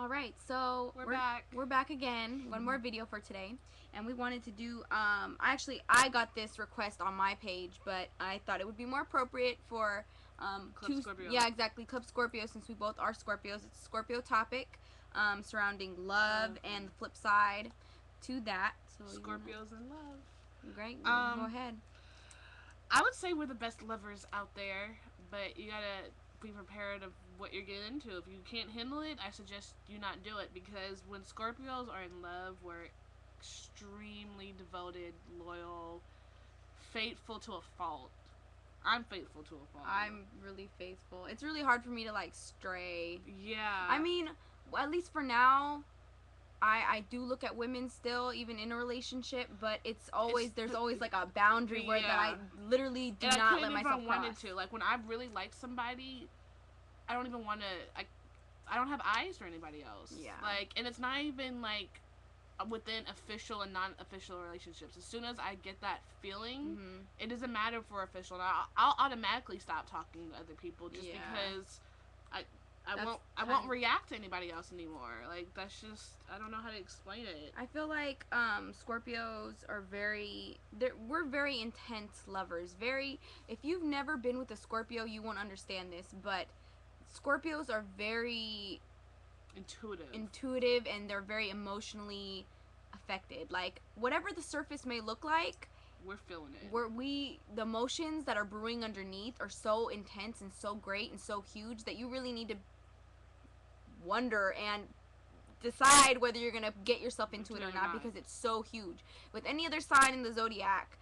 Alright, so We're back. We're back again. One more video for today. And we wanted to do, I got this request on my page, but I thought it would be more appropriate for, Club Scorpio. Yeah, exactly, Club Scorpio, since we both are Scorpios. It's a Scorpio topic, surrounding love and the flip side to that. So Scorpios in love. Great, go ahead. I would say we're the best lovers out there, but you gotta be prepared of what you're getting into. If you can't handle it, I suggest you not do it, because when Scorpios are in love, we're extremely devoted, loyal, faithful to a fault. I'm faithful to a fault. I'm really faithful. It's really hard for me to like stray. Yeah. I mean, at least for now, I do look at women still, even in a relationship, but there's always like a boundary where that I literally do not let myself cross. Wanted to. Like when I really like somebody, I don't even want to. I don't have eyes for anybody else. Yeah. Like, and it's not even like within official and non-official relationships. As soon as I get that feeling, it doesn't matter for official. I'll automatically stop talking to other people just because I won't react to anybody else anymore. Like, that's just, I don't know how to explain it. I feel like Scorpios are we're very intense lovers. If you've never been with a Scorpio, you won't understand this, but Scorpios are very intuitive, and they're very emotionally affected. Like, whatever the surface may look like, we're feeling it. The emotions that are brewing underneath are so intense and so great and so huge that you really need to wonder and decide whether you're gonna get yourself into it or not, because it's so huge. With any other sign in the zodiac,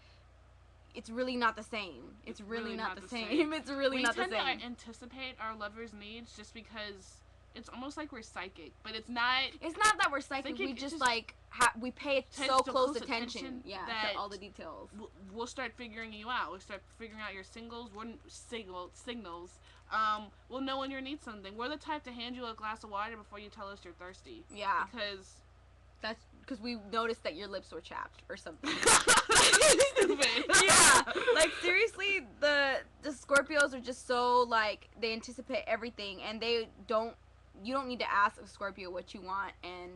it's really not the same. It's really not the same. It's really not the same. We tend to anticipate our lovers' needs just because it's almost like we're psychic, but it's not. It's not that we're psychic. We just like we pay so close attention, to all the details. We'll start figuring you out. We'll start figuring out your signals. Signals. We'll know when you need something. We're the type to hand you a glass of water before you tell us you're thirsty. Yeah. Because we noticed that your lips were chapped or something. Stupid. Yeah. Like, seriously, the Scorpios are just so, like, they anticipate everything, and you don't need to ask a Scorpio what you want, and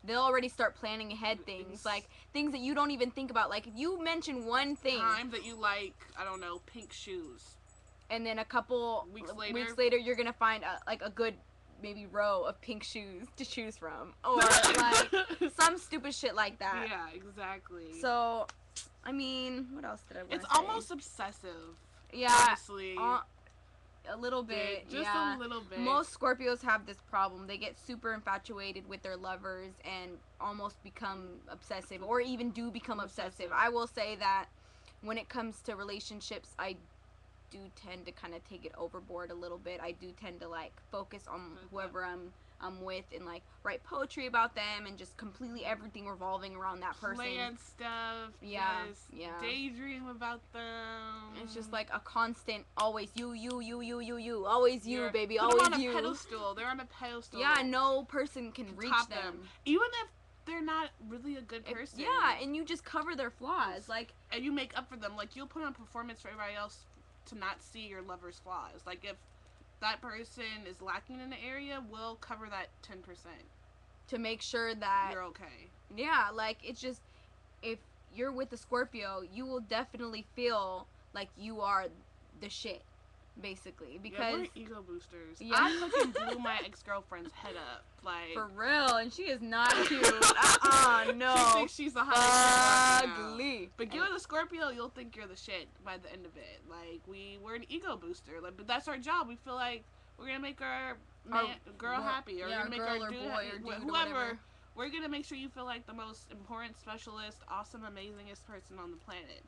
they'll already start planning ahead things, like things that you don't even think about. Like, if you mention one thing, time that you like, I don't know, pink shoes, and then a couple weeks later you're gonna find a good maybe row of pink shoes to choose from, or like some stupid shit like that. Yeah, exactly. So, I mean, what else did I want to say? It's almost obsessive. Yeah, honestly. A little bit, just a little bit. Most Scorpios have this problem. They get super infatuated with their lovers and almost become obsessive, or even do become obsessive. I will say that when it comes to relationships, I do tend to kind of take it overboard a little bit. I do tend to like focus on whoever I'm with, and like write poetry about them, and just completely everything revolving around that person. Plan stuff. Yeah. Daydream about them. It's just like a constant, always you, always you, baby, always them on you. A pedestal. They're on a pedestal. Yeah, no person can reach them. Even if they're not really a good person. Yeah, and you just cover their flaws, like, and you make up for them. Like, you'll put on a performance for everybody else to not see your lover's flaws. Like, if that person is lacking in the area, we'll cover that 10% to make sure that you're okay. Yeah, like, it's just, if you're with a Scorpio, you will definitely feel like you are the shit, basically, because we're ego boosters. Yeah. I fucking blew my ex-girlfriend's head up, like, for real, and she is not cute. No. She thinks she's a hot ugly. But give it a Scorpio, you'll think you're the shit by the end of it. Like, we're an ego booster, like, but that's our job. We feel like we're gonna make our girl happy, or we're gonna make our dude happy, whoever. We're gonna make sure you feel like the most important, specialist, awesome, amazingest person on the planet.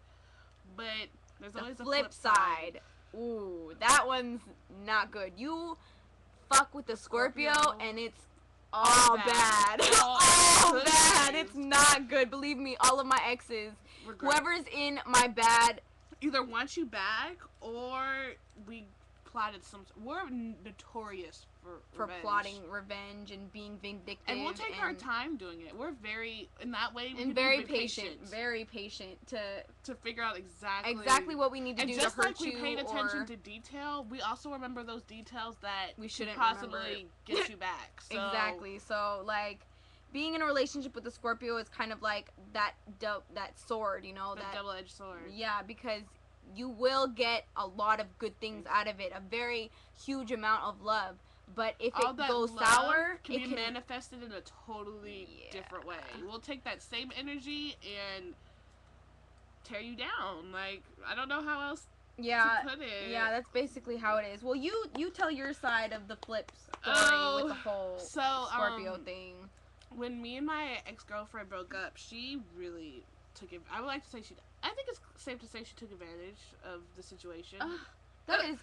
But there's always a flip side. Ooh, that one's not good. You fuck with the Scorpio and it's all bad. All bad. It's not good. Believe me, all of my exes, whoever's in my bad, either wants you back or we plotted some. We're notorious for plotting revenge and being vindictive. And we'll take our time doing it. We're very, in that way, and very patient. Very patient to figure out exactly what we need to do to hurt you. And just like we paid attention to detail, we also remember those details that we shouldn't possibly get you back. So. Exactly. So, like, being in a relationship with a Scorpio is kind of like that sword, you know? That double-edged sword. Yeah, because you will get a lot of good things out of it. A very huge amount of love. But if it goes sour, it can be manifested in a totally different way. We'll take that same energy and tear you down. Like, I don't know how else to put it. Yeah, that's basically how it is. Well, you tell your side of the flip story with the whole Scorpio thing. When me and my ex-girlfriend broke up, she really took it. I would like to say I think it's safe to say she took advantage of the situation. That is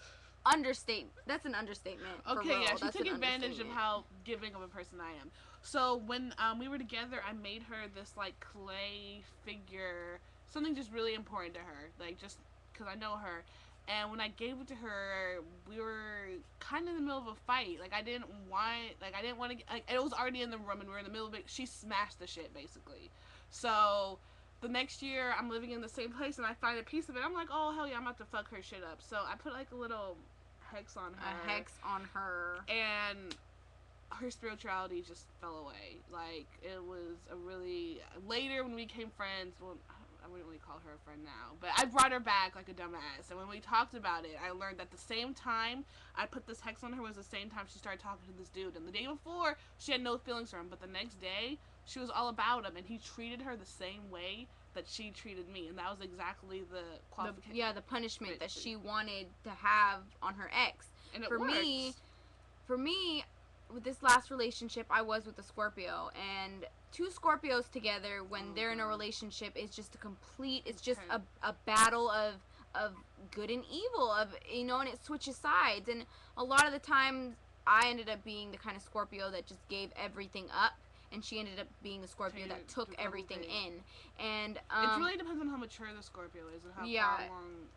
understatement. That's an understatement. Okay, yeah, she took advantage of how giving of a person I am. So when we were together, I made her this like clay figure, something just really important to her, like just because I know her. And when I gave it to her, we were kind of in the middle of a fight. Like I didn't want to. Like it was already in the room, and we were in the middle of it. She smashed the shit basically. So the next year, I'm living in the same place, and I find a piece of it. I'm like, oh, hell yeah, I'm about to fuck her shit up. So I put, like, a little hex on her. A hex on her. And her spirituality just fell away. Like, it was a really... Later, when we became friends, well, I wouldn't really call her a friend now, but I brought her back like a dumbass. And when we talked about it, I learned that the same time I put this hex on her was the same time she started talking to this dude. And the day before, she had no feelings for him, but the next day... she was all about him, and he treated her the same way that she treated me, and that was exactly the qualification. The punishment that she wanted to have on her ex. And it worked. For me, with this last relationship, I was with a Scorpio, and two Scorpios together, when they're in a relationship, is just it's just a battle of good and evil, and it switches sides, and a lot of the times, I ended up being the kind of Scorpio that just gave everything up. And she ended up being the Scorpio that took everything in. And it really depends on how mature the Scorpio is and how far along.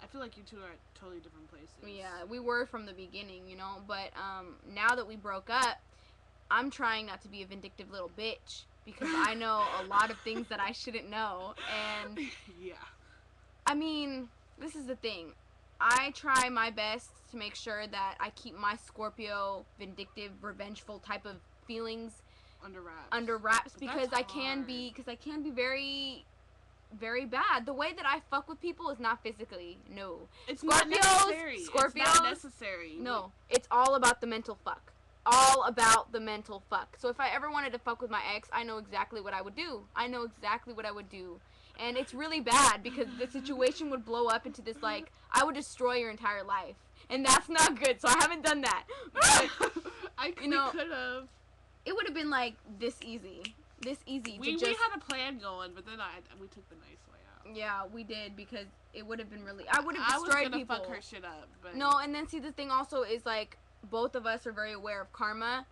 I feel like you two are at totally different places. Yeah, we were from the beginning, But now that we broke up, I'm trying not to be a vindictive little bitch because I know a lot of things that I shouldn't know. And yeah, I mean, this is the thing. I try my best to make sure that I keep my Scorpio vindictive, revengeful type of feelings under wraps because I can be very, very bad. The way that I fuck with people is not physically. No, it's not necessary. Scorpios, it's not necessary. No, it's all about the mental fuck. All about the mental fuck. So if I ever wanted to fuck with my ex, I know exactly what I would do. And it's really bad because the situation would blow up into this like I would destroy your entire life, and that's not good. So I haven't done that. But, I could have. It would have been like this easy. We had a plan going, but then we took the nice way out. Yeah, we did because it would have been really. I would have destroyed people. I was gonna fuck her shit up, but no. And then see the thing also is like both of us are very aware of karma,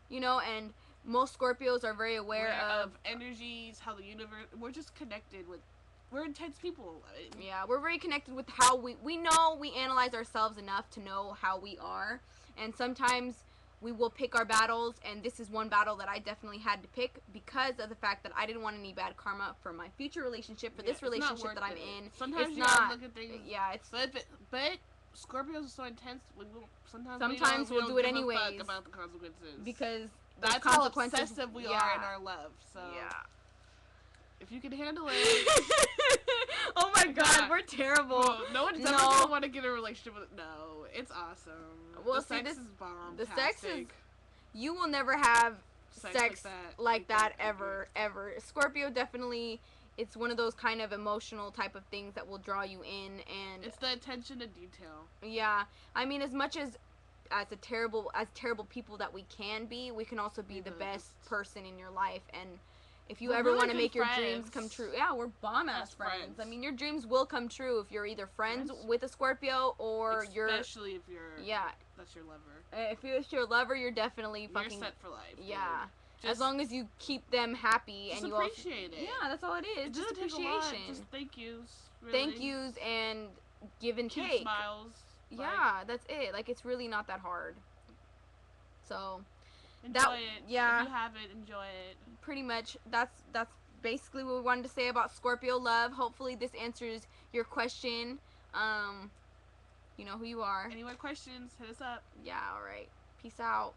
and most Scorpios are very aware of energies, how the universe. We're just connected with. We're intense people. Yeah, we're very connected with how we know we analyze ourselves enough to know how we are, and sometimes. We will pick our battles, and this is one battle that I definitely had to pick because of the fact that I didn't want any bad karma for my future relationship, for this relationship that I'm in. Sometimes it's you not. Gotta look at things. Yeah, it's. But Scorpios are so intense. Sometimes we'll do it anyways. Fuck about the consequences because that's how obsessive we are in our love. So yeah. If you can handle it. Oh my god, we're terrible. No one's ever gonna want to get a relationship with. No, it's awesome. Well, the sex is bomb. The sex is. You will never have sex like that ever. Scorpio definitely. It's one of those kind of emotional type of things that will draw you in, and it's the attention to detail. Yeah, I mean, as much as terrible people that we can be, we can also be the best person in your life, and. If you ever want to make your dreams come true. Yeah, we're bomb-ass friends. I mean, your dreams will come true if you're either friends with a Scorpio or Especially if you're... Yeah. That's your lover. If it's your lover, you're definitely fucking... You're set for life. Yeah. As long as you keep them happy and you appreciate it. Yeah, that's all it is. Just appreciation. Just thank yous. Really. Thank yous and give and take. Smiles. Yeah, that's it. Like, it's really not that hard. So enjoy it. Yeah. If you have it, enjoy it. Pretty much. That's basically what we wanted to say about Scorpio love. Hopefully this answers your question. You know who you are. Any more questions? Hit us up. Yeah. All right. Peace out.